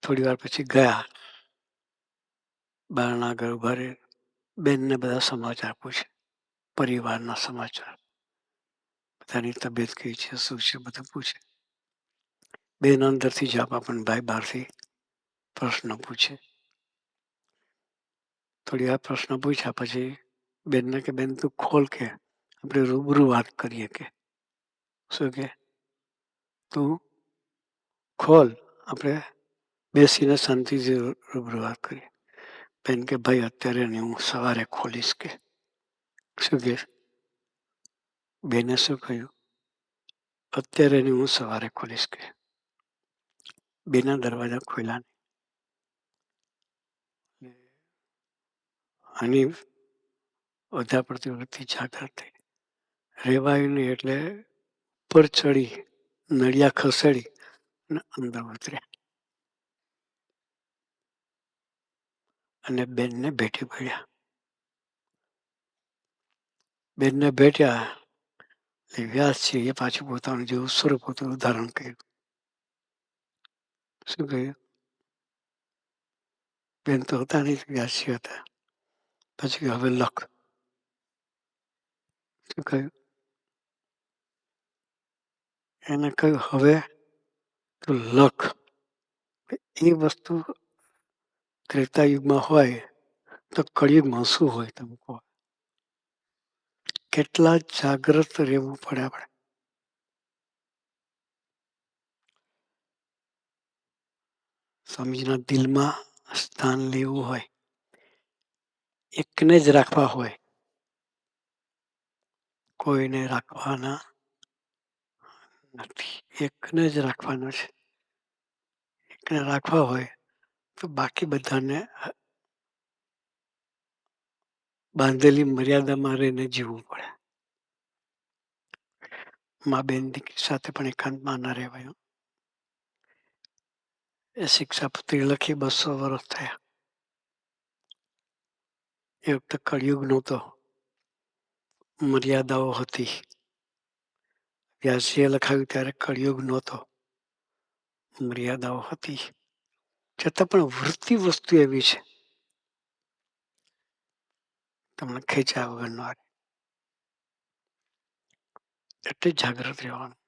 થોડી વાર પછી ગયા, બારણા આગળ ઉભા રહી બેનને બધા સમાચાર પૂછે, પરિવારના સમાચાર, બધાની તબિયત કેવી છે, શું છે, બધું પૂછે. બેન અંદરથી જવાબ આપે, ભાઈ બહારથી પ્રશ્ન પૂછે. થોડી વાર પ્રશ્ન પૂછ્યા પછી બેનને કે બેન તું ખોલ, કે આપણે રૂબરૂ વાત કરીએ. કે શું કે તું ખોલ, આપણે બેસીને શાંતિથી રૂબરૂ વાત કરીએ. બેન કે ભાઈ અત્યારે નહીં, હું સવારે ખોલીશ. કે શું કે બેને શું કહ્યું? અત્યારે નહીં, હું સવારે ખોલીશ. કે બેના દરવાજા ખોલ્યા નહીં. આની વધારે પડતી વૃત્તિ જાગૃત થઈ. રેવાયું નહીં એટલે ઉપર ચડી નળિયા ખસેડી અને અંદર ઉતર્યા અને બેનને ભેટી પડ્યા. બેનને ભેટ્યા એટલે વ્યાસજી એ પાછું પોતાનું જેવું સ્વરૂપ હતું ધારણ કર્યું. શું કહ્યું? બેન તો હતા નહીં, વ્યાસજી હતા. પછી હવે લખ. શું કહ્યું? એને કહ્યું હવે તું લખ. એ વસ્તુ ત્રેતાયુગમાં હોય તો કળિયુગમાં શું હોય તમે કહો? કેટલા જાગ્રત રહેવું પડે આપણે. સ્વામીજીના દિલમાં સ્થાન લેવું હોય, એકને જ રાખવા હોય, કોઈને રાખવાના નથી. એકને જ રાખવાનો છે. એકને રાખવા હોય તો બાકી બધાને બાંધેલી મર્યાદામાં રહીને જીવવું પડે. મા બેન દીકરી સાથે પણ એકાંતમાં ન રહેવાય. એ શિક્ષાપત્રી લખી 200 વર્ષ થયા. એ વખતે કળિયુગ નહોતો, મર્યાદાઓ હતી. વ્યાસજીએ લખાવ્યું ત્યારે કળિયુગ નહોતો, મર્યાદાઓ હતી. છતાં પણ વૃત્તિ વસ્તુ એવી છે તમને ખેંચ્યા વગર ન આવે. એટલે જાગૃત રહેવાનું.